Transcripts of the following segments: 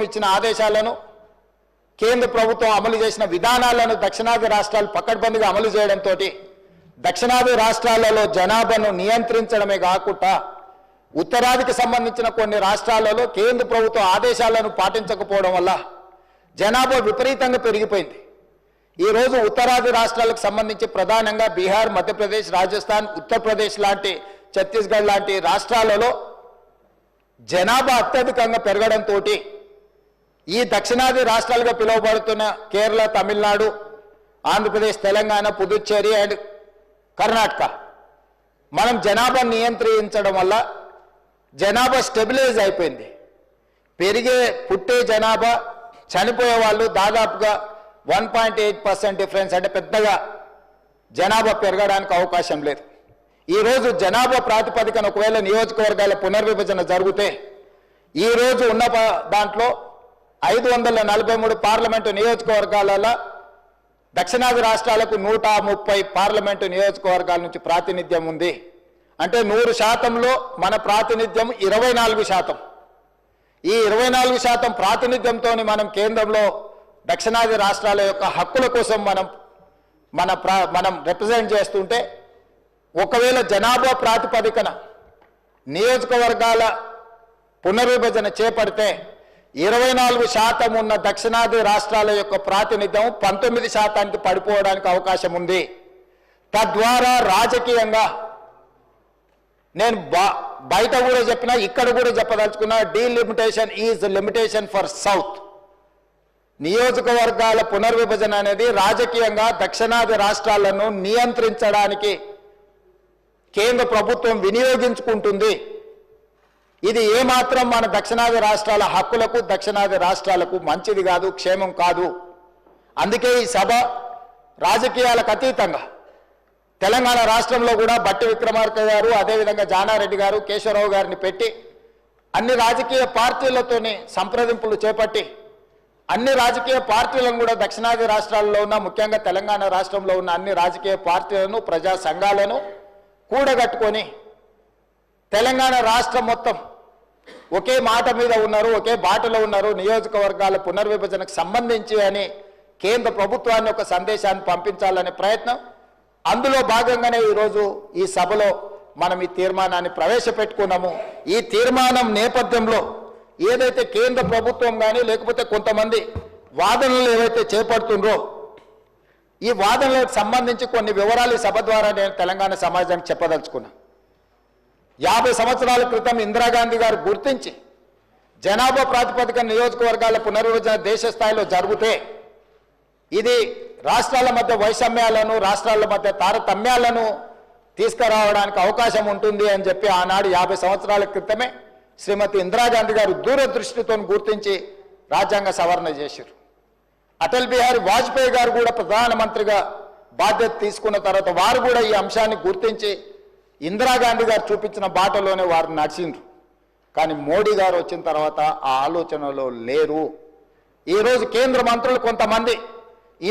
ఇచ్చిన ఆదేశాలను కేంద్ర ప్రభుత్వం అమలు చేసిన విధానాలను దక్షిణాది రాష్ట్రాలు పకడ్బందీగా అమలు చేయడంతో దక్షిణాది రాష్ట్రాలలో జనాభాను నియంత్రించడమే కాకుండా ఉత్తరాదికి సంబంధించిన కొన్ని రాష్ట్రాలలో కేంద్ర ప్రభుత్వ ఆదేశాలను పాటించకపోవడం వల్ల జనాభా విపరీతంగా పెరిగిపోయింది. ఈరోజు ఉత్తరాది రాష్ట్రాలకు సంబంధించి ప్రధానంగా బీహార్, మధ్యప్రదేశ్, రాజస్థాన్, ఉత్తరప్రదేశ్ లాంటి, ఛత్తీస్గఢ్ లాంటి రాష్ట్రాలలో జనాభా అత్యధికంగా పెరగడంతో ఈ దక్షిణాది రాష్ట్రాలుగా పిలువబడుతున్న కేరళ, తమిళనాడు, ఆంధ్రప్రదేశ్, తెలంగాణ, పుదుచ్చేరి అండ్ కర్ణాటక మనం జనాభా నియంత్రించడం వల్ల జనాభా స్టెబిలైజ్ అయిపోయింది. పుట్టే జనాభా, చనిపోయే వాళ్ళు దాదాపుగా 1.8% డిఫరెన్స్, అంటే పెద్దగా జనాభా పెరగడానికి అవకాశం లేదు. ఈరోజు జనాభా ప్రాతిపదికన ఒకవేళ నియోజకవర్గాల పునర్విభజన జరిగితే ఈరోజు ఉన్న దాంట్లో 543 పార్లమెంటు నియోజకవర్గాలలో దక్షిణాది రాష్ట్రాలకు 130 పార్లమెంటు నియోజకవర్గాల నుంచి ప్రాతినిధ్యం ఉంది. అంటే 100%లో మన ప్రాతినిధ్యం 24%. ఈ 24% ప్రాతినిధ్యంతో మనం కేంద్రంలో దక్షిణాది రాష్ట్రాల యొక్క హక్కుల కోసం మనం రిప్రజెంట్ చేస్తుంటే, ఒకవేళ జనాభా ప్రాతిపదికన నియోజకవర్గాల పునర్విభజన చేపడితే 24% ఉన్న దక్షిణాది రాష్ట్రాల యొక్క ప్రాతినిధ్యం 19%కి పడిపోవడానికి అవకాశం ఉంది. తద్వారా రాజకీయంగా నేను బయట కూడా చెప్పినా, ఇక్కడ కూడా చెప్పదలుచుకున్నా, delimitation is limitation for south. నియోజకవర్గాల పునర్విభజన అనేది రాజకీయంగా దక్షిణాది రాష్ట్రాలను నియంత్రించడానికి కేంద్ర ప్రభుత్వం వినియోగించుకుంటుంది. ఇది ఏమాత్రం మన దక్షిణాది రాష్ట్రాల హక్కులకు, దక్షిణాది రాష్ట్రాలకు మంచిది కాదు, క్షేమం కాదు. అందుకే ఈ సభ రాజకీయాలకు అతీతంగా తెలంగాణ రాష్ట్రంలో కూడా బట్టి విక్రమార్క గారు, అదేవిధంగా జానారెడ్డి గారు, కేశవరావు గారిని పెట్టి అన్ని రాజకీయ పార్టీలతోని సంప్రదింపులు చేపట్టి అన్ని రాజకీయ పార్టీలను కూడా దక్షిణాది రాష్ట్రాల్లో ఉన్న, ముఖ్యంగా తెలంగాణ రాష్ట్రంలో ఉన్న అన్ని రాజకీయ పార్టీలను, ప్రజా సంఘాలను కూడగట్టుకొని తెలంగాణ రాష్ట్రం మొత్తం ఒకే మాట మీద ఉన్నారు, ఒకే బాటలో ఉన్నారు, నియోజకవర్గాల పునర్విభజనకు సంబంధించి అని కేంద్ర ప్రభుత్వాన్ని ఒక సందేశాన్ని పంపించాలనే ప్రయత్నం. అందులో భాగంగానే ఈరోజు ఈ సభలో మనం ఈ తీర్మానాన్ని ప్రవేశపెట్టుకున్నాము. ఈ తీర్మానం నేపథ్యంలో ఏదైతే కేంద్ర ప్రభుత్వం కానీ లేకపోతే కొంతమంది వాదనలు ఏవైతే చేపడుతుండ్రో, ఈ వాదనలకు సంబంధించి కొన్ని వివరాలు ఈ సభ ద్వారా నేను తెలంగాణ సమాజానికి చెప్పదలుచుకున్నా. 50 సంవత్సరాల క్రితం ఇందిరాగాంధీ గారు గుర్తించి జనాభా ప్రాతిపదికన నియోజకవర్గాల పునర్విభజన దేశ స్థాయిలో జరిగితే ఇది రాష్ట్రాల మధ్య వైషమ్యాలను, రాష్ట్రాల మధ్య తారతమ్యాలను తీసుకురావడానికి అవకాశం ఉంటుంది అని చెప్పి ఆనాడు 50 సంవత్సరాల క్రితమే శ్రీమతి ఇందిరాగాంధీ గారు దూరదృష్టితో గుర్తించి రాజ్యాంగ సవరణ చేశారు. అటల్ బిహారీ వాజ్పేయి గారు కూడా ప్రధానమంత్రిగా బాధ్యత తీసుకున్న తర్వాత వారు కూడా ఈ అంశాన్ని గుర్తించి ఇందిరాగాంధీ గారు చూపించిన బాటలోనే వారు నడిచిండ్రు. కానీ మోడీ గారు వచ్చిన తర్వాత ఆ ఆలోచనలో లేరు. ఈరోజు కేంద్ర మంత్రులు కొంతమంది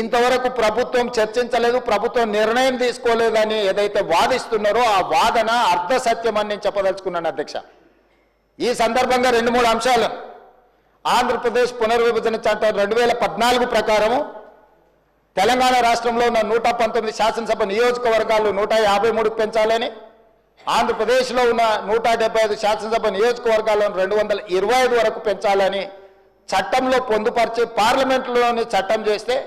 ఇంతవరకు ప్రభుత్వం చర్చించలేదు, ప్రభుత్వం నిర్ణయం తీసుకోలేదని ఏదైతే వాదిస్తున్నారో ఆ వాదన అర్ధ సత్యం అని నేను చెప్పదలుచుకున్నాను అధ్యక్ష. ఈ సందర్భంగా 2-3 అంశాలు. ఆంధ్రప్రదేశ్ పునర్విభజన చట్టం 2014 ప్రకారము తెలంగాణ రాష్ట్రంలో ఉన్న 119 శాసనసభ నియోజకవర్గాలు 153 పెంచాలని, ఆంధ్రప్రదేశ్లో ఉన్న 175 శాసనసభ నియోజకవర్గాలను 225 వరకు పెంచాలని చట్టంలో పొందుపరిచి పార్లమెంటులోని చట్టం చేస్తే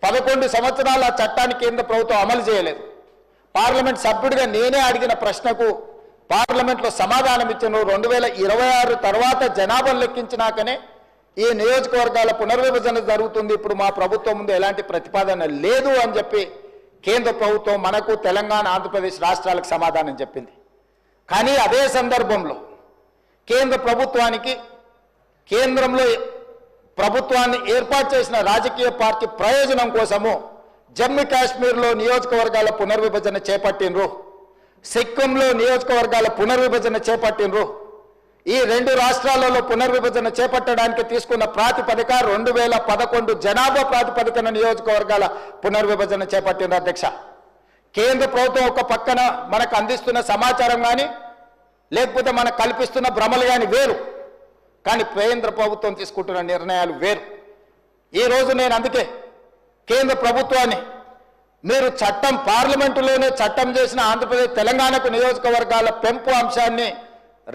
11 సంవత్సరాల చట్టాన్ని కేంద్ర ప్రభుత్వం అమలు చేయలేదు. పార్లమెంట్ సభ్యుడిగా నేనే అడిగిన ప్రశ్నకు పార్లమెంట్లో సమాధానం ఇచ్చిన 2026 తర్వాత జనాభాను లెక్కించినాకనే ఈ నియోజకవర్గాల పునర్విభజన జరుగుతుంది, ఇప్పుడు మా ప్రభుత్వం ముందు ఎలాంటి ప్రతిపాదన లేదు అని చెప్పి కేంద్ర ప్రభుత్వం మనకు తెలంగాణ, ఆంధ్రప్రదేశ్ రాష్ట్రాలకు సమాధానం చెప్పింది. కానీ అదే సందర్భంలో కేంద్ర ప్రభుత్వానికి, కేంద్రంలో ప్రభుత్వాన్ని ఏర్పాటు చేసిన రాజకీయ పార్టీ ప్రయోజనం కోసము జమ్మూ కాశ్మీర్లో నియోజకవర్గాల పునర్విభజన చేపట్టినరు, సిక్కింలో నియోజకవర్గాల పునర్విభజన చేపట్టినరు. ఈ 2 రాష్ట్రాలలో పునర్విభజన చేపట్టడానికి తీసుకున్న ప్రాతిపదిక 2011 జనాభా ప్రాతిపదికన నియోజకవర్గాల పునర్విభజన చేపట్టిన అధ్యక్ష. కేంద్ర ప్రభుత్వం ఒక పక్కన మనకు అందిస్తున్న సమాచారం కానీ లేకపోతే మనకు కల్పిస్తున్న భ్రమలు కానీ వేరు. కానీ కేంద్ర ప్రభుత్వం తీసుకుంటున్న నిర్ణయాలు వేరు. ఈరోజు నేను అందుకే కేంద్ర ప్రభుత్వాన్ని మీరు చట్టం పార్లమెంటులోనే చట్టం చేసిన ఆంధ్రప్రదేశ్ తెలంగాణకు నియోజకవర్గాల పెంపు అంశాన్ని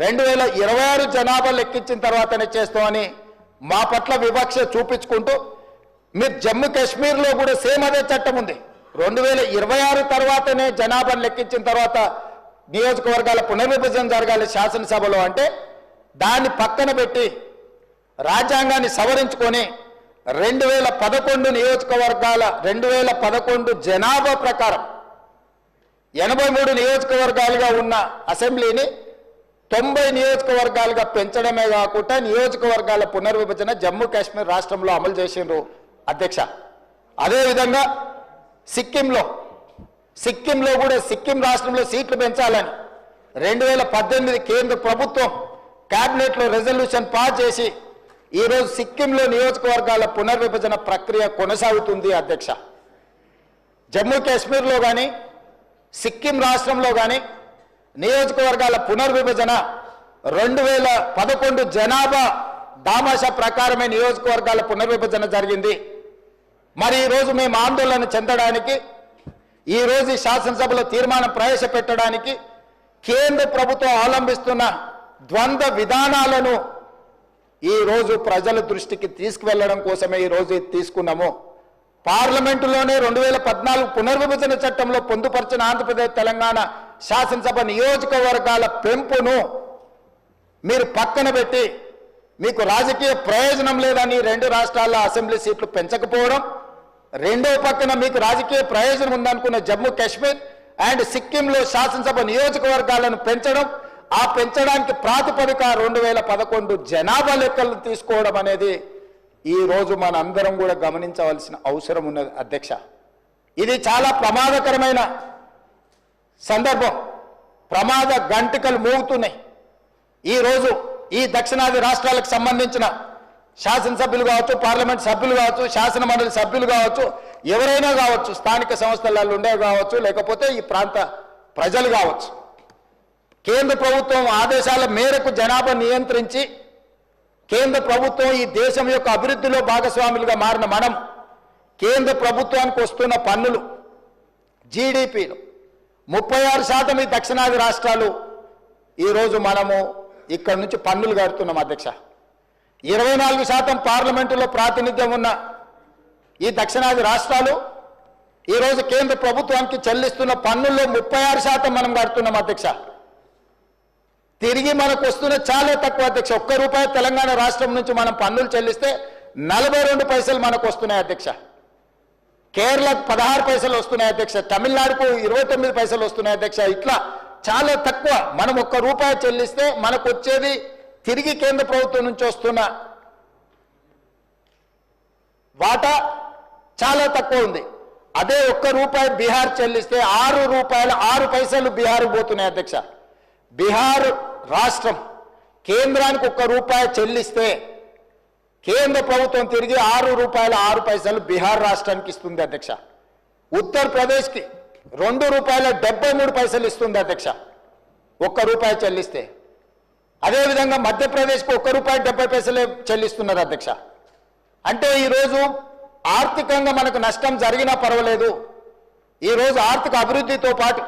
2026 జనాభా లెక్కించిన తర్వాతనే చేస్తామని మా పట్ల వివక్ష చూపించుకుంటూ మీరు జమ్మూ కాశ్మీర్లో కూడా సేమ్ అదే చట్టం ఉంది. 2026 తర్వాతనే జనాభాను లెక్కించిన తర్వాత నియోజకవర్గాల పునర్విభజన జరగాలి శాసనసభలో అంటే దాన్ని పక్కన పెట్టి రాజ్యాంగాన్ని సవరించుకొని 2011 నియోజకవర్గాల 2011 జనాభా ప్రకారం 83 నియోజకవర్గాలుగా ఉన్న అసెంబ్లీని 90 నియోజకవర్గాలుగా పెంచడమే కాకుండా నియోజకవర్గాల పునర్విభజన జమ్మూ కాశ్మీర్ రాష్ట్రంలో అమలు చేసిండ్రు అధ్యక్ష. అదేవిధంగా సిక్కింలో కూడా సిక్కిం రాష్ట్రంలో సీట్లు పెంచాలని 2018 కేంద్ర ప్రభుత్వం క్యాబినెట్లో రెజల్యూషన్ పాస్ చేసి ఈరోజు సిక్కింలో నియోజకవర్గాల పునర్విభజన ప్రక్రియ కొనసాగుతుంది అధ్యక్ష. జమ్మూ కాశ్మీర్లో కానీ సిక్కిం రాష్ట్రంలో కానీ నియోజకవర్గాల పునర్విభజన 2011 జనాభా దామాషా ప్రకారమే నియోజకవర్గాల పునర్విభజన జరిగింది. మరి ఈరోజు మేము ఆందోళన చెందడానికి ఈరోజు ఈ శాసనసభలో తీర్మానం ప్రవేశపెట్టడానికి కేంద్ర ప్రభుత్వం అవలంబిస్తున్న ద్వంద్వ విధానాలను ఈరోజు ప్రజల దృష్టికి తీసుకువెళ్లడం కోసమే ఈరోజు తీసుకున్నాము. పార్లమెంటులోనే 2014 పునర్విభజన చట్టంలో పొందుపరిచిన ఆంధ్రప్రదేశ్ తెలంగాణ శాసనసభ నియోజకవర్గాల పెంపును మీరు పక్కన పెట్టి మీకు రాజకీయ ప్రయోజనం లేదని 2 రాష్ట్రాల అసెంబ్లీ సీట్లు పెంచకపోవడం, రెండో పక్కన మీకు రాజకీయ ప్రయోజనం ఉందనుకున్న జమ్మూ కాశ్మీర్ అండ్ సిక్కింలో శాసనసభ నియోజకవర్గాలను పెంచడం, ఆ పెంచడానికి ప్రాతిపదిక 2011 జనాభా లెక్కలు తీసుకోవడం అనేది ఈ రోజు మనందరం కూడా గమనించవలసిన అవసరం ఉన్నది అధ్యక్ష. ఇది చాలా ప్రమాదకరమైన సందర్భం. ప్రమాద గంటికలు మోగుతున్నాయి. ఈరోజు ఈ దక్షిణాది రాష్ట్రాలకు సంబంధించిన శాసనసభ్యులు కావచ్చు, పార్లమెంట్ సభ్యులు కావచ్చు, శాసన మండలి సభ్యులు కావచ్చు, ఎవరైనా కావచ్చు, స్థానిక సంస్థలలో ఉండే కావచ్చు, లేకపోతే ఈ ప్రాంత ప్రజలు కావచ్చు, కేంద్ర ప్రభుత్వం ఆదేశాల మేరకు జనాభా నియంత్రించి కేంద్ర ప్రభుత్వం ఈ దేశం యొక్క అభివృద్ధిలో భాగస్వాములుగా మారిన మనం కేంద్ర ప్రభుత్వానికి వస్తున్న పన్నులు జీడిపిలో 36% ఈ దక్షిణాది రాష్ట్రాలు ఈరోజు మనము ఇక్కడ నుంచి పన్నులు కడుతున్నాం అధ్యక్ష. 24% పార్లమెంటులో ప్రాతినిధ్యం ఉన్న ఈ దక్షిణాది రాష్ట్రాలు ఈరోజు కేంద్ర ప్రభుత్వానికి చెల్లిస్తున్న పన్నుల్లో 36% మనం కడుతున్నాం అధ్యక్ష. తిరిగి మనకు వస్తున్న చాలా తక్కువ అధ్యక్ష. ₹1 తెలంగాణ రాష్ట్రం నుంచి మనం పన్నులు చెల్లిస్తే 42 పైసలు మనకు వస్తున్నాయి అధ్యక్ష. కేరళకు 16 పైసలు వస్తున్నాయి అధ్యక్ష. తమిళనాడుకు 29 పైసలు వస్తున్నాయి అధ్యక్ష. ఇట్లా చాలా తక్కువ. మనం ₹1 చెల్లిస్తే మనకు వచ్చేది తిరిగి కేంద్ర ప్రభుత్వం నుంచి వస్తున్న వాటా చాలా తక్కువ ఉంది. అదే ₹1 బీహార్ చెల్లిస్తే ₹6 పైసలు బీహార్ పోతున్నాయి అధ్యక్ష. బీహార్ రాష్ట్రం కేంద్రానికి ₹1 చెల్లిస్తే కేంద్ర ప్రభుత్వం తిరిగి ₹6 బీహార్ రాష్ట్రానికి ఇస్తుంది అధ్యక్ష. ఉత్తరప్రదేశ్కి ₹2.73 ఇస్తుంది అధ్యక్ష ₹1 చెల్లిస్తే. అదేవిధంగా మధ్యప్రదేశ్కి ₹1.70 చెల్లిస్తున్నారు అధ్యక్ష. అంటే ఈరోజు ఆర్థికంగా మనకు నష్టం జరిగినా పర్వాలేదు. ఈరోజు ఆర్థిక అభివృద్ధితో పాటు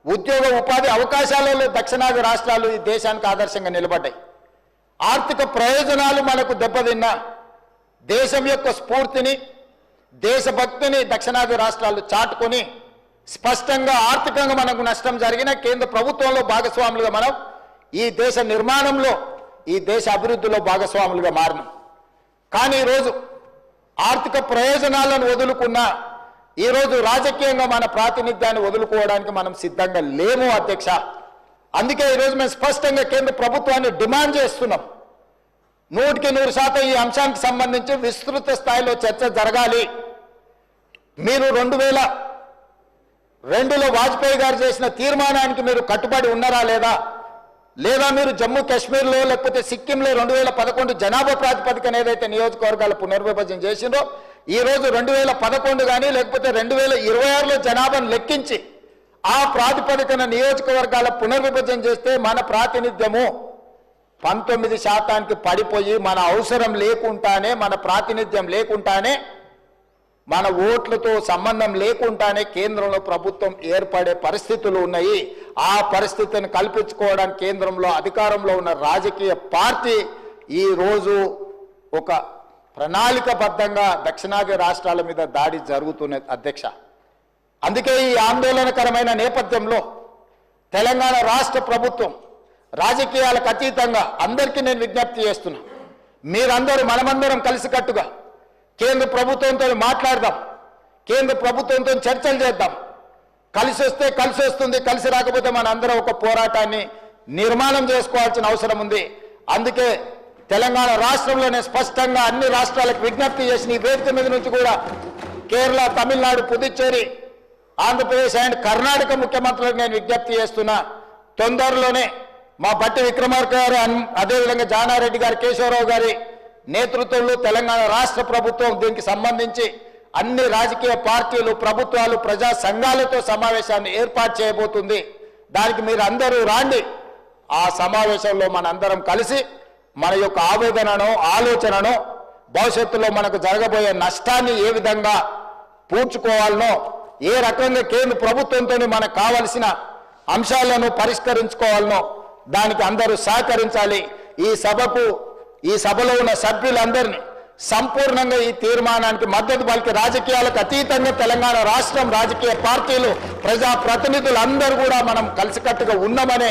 ఉద్యోగ ఉపాధి అవకాశాలలో దక్షిణాది రాష్ట్రాలు ఈ దేశానికి ఆదర్శంగా నిలబడ్డాయి. ఆర్థిక ప్రయోజనాలు మనకు దెబ్బతిన్నా దేశం యొక్క స్ఫూర్తిని, దేశభక్తిని దక్షిణాది రాష్ట్రాలు చాటుకొని స్పష్టంగా ఆర్థికంగా మనకు నష్టం జరిగిన కేంద్ర ప్రభుత్వంలో భాగస్వాములుగా మనం ఈ దేశ నిర్మాణంలో, ఈ దేశ అభివృద్ధిలో భాగస్వాములుగా మారినాం. కానీ ఈరోజు ఆర్థిక ప్రయోజనాలను వదులుకున్న ఈరోజు రాజకీయంగా మన ప్రాతినిధ్యాన్ని వదులుకోవడానికి మనం సిద్ధంగా లేము అధ్యక్ష. అందుకే ఈరోజు మేము స్పష్టంగా కేంద్ర ప్రభుత్వాన్ని డిమాండ్ చేస్తున్నాం. 100% ఈ అంశానికి సంబంధించి విస్తృత స్థాయిలో చర్చ జరగాలి. మీరు 2002లో వాజ్పేయి గారు చేసిన తీర్మానానికి మీరు కట్టుబడి ఉన్నారా లేదా మీరు జమ్మూ కాశ్మీర్లో లేకపోతే సిక్కింలో 2011 జనాభా ప్రాతిపదికన ఏదైతే నియోజకవర్గాల పునర్విభజన చేసిందో ఈరోజు 2011 కానీ లేకపోతే 2026లో జనాభాను లెక్కించి ఆ ప్రాతిపదికన నియోజకవర్గాల పునర్విభజన చేస్తే మన ప్రాతినిధ్యము 19% పడిపోయి మన అవసరం లేకుండానే, మన ప్రాతినిధ్యం లేకుండానే, మన ఓట్లతో సంబంధం లేకుండానే కేంద్రంలో ప్రభుత్వం ఏర్పడే పరిస్థితులు ఉన్నాయి. ఆ పరిస్థితిని కల్పించుకోవడానికి కేంద్రంలో అధికారంలో ఉన్న రాజకీయ పార్టీ ఈ రోజు ఒక ప్రణాళికబద్ధంగా దక్షిణాది రాష్ట్రాల మీద దాడి జరుగుతున్నది అధ్యక్ష. అందుకే ఈ ఆందోళనకరమైన నేపథ్యంలో తెలంగాణ రాష్ట్ర ప్రభుత్వం రాజకీయాలకు అతీతంగా అందరికీ నేను విజ్ఞప్తి చేస్తున్నా, మీరందరూ మనమందరం కలిసికట్టుగా కేంద్ర ప్రభుత్వంతో మాట్లాడదాం, కేంద్ర ప్రభుత్వంతో చర్చలు చేద్దాం. కలిసి వస్తే కలిసి వస్తుంది, కలిసి రాకపోతే మన అందరం ఒక పోరాటాన్ని నిర్మాణం చేసుకోవాల్సిన అవసరం ఉంది. అందుకే తెలంగాణ రాష్ట్రంలోనే స్పష్టంగా అన్ని రాష్ట్రాలకు విజ్ఞప్తి చేసిన ఈ వేదిక మీద నుంచి కూడా కేరళ, తమిళనాడు, పుదుచ్చేరి, ఆంధ్రప్రదేశ్ అండ్ కర్ణాటక ముఖ్యమంత్రులకు నేను విజ్ఞప్తి చేస్తున్నా, తొందరలోనే మా బట్టి విక్రమార్క గారు, అదేవిధంగా జానారెడ్డి గారు, కేశవరావు గారి నేతృత్వంలో తెలంగాణ రాష్ట్ర ప్రభుత్వం దీనికి సంబంధించి అన్ని రాజకీయ పార్టీలు, ప్రభుత్వాలు, ప్రజా సంఘాలతో సమావేశాన్ని ఏర్పాటు చేయబోతుంది. దానికి మీరు అందరూ రాండి. ఆ సమావేశంలో మనందరం కలిసి మన యొక్క ఆవేదనను, ఆలోచనను, భవిష్యత్తులో మనకు జరగబోయే నష్టాన్ని ఏ విధంగా పూడ్చుకోవాలనో, ఏ రకంగా కేంద్ర ప్రభుత్వంతో మనకు కావలసిన అంశాలను పరిష్కరించుకోవాలనో దానికి అందరూ సహకరించాలి. ఈ సభలో ఉన్న సభ్యులందరినీ సంపూర్ణంగా ఈ తీర్మానానికి మద్దతు పలికి రాజకీయాలకు అతీతంగా తెలంగాణ రాష్ట్రం రాజకీయ పార్టీలు, ప్రజాప్రతినిధులు అందరూ కూడా మనం కలిసికట్టుగా ఉన్నామనే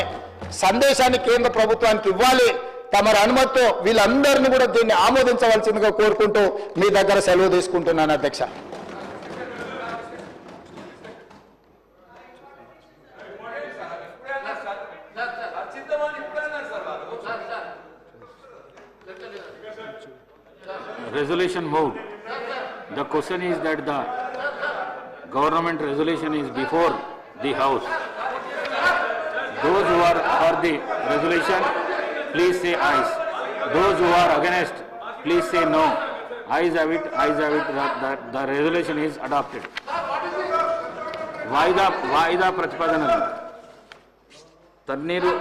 సందేశాన్ని కేంద్ర ప్రభుత్వానికి ఇవ్వాలి. తమరి అనుమతితో వీళ్ళందరినీ కూడా దీన్ని ఆమోదించవలసిందిగా కోరుకుంటూ మీ దగ్గర సెలవు తీసుకుంటున్నాను అధ్యక్ష. Resolution moved. The question is that the government resolution is before the House. Those who are for the resolution, please say ayes. Those who are against, please say no. Ayes have it, ayes have it. The resolution is adopted. Vaida Pratipadanam. Tanneeru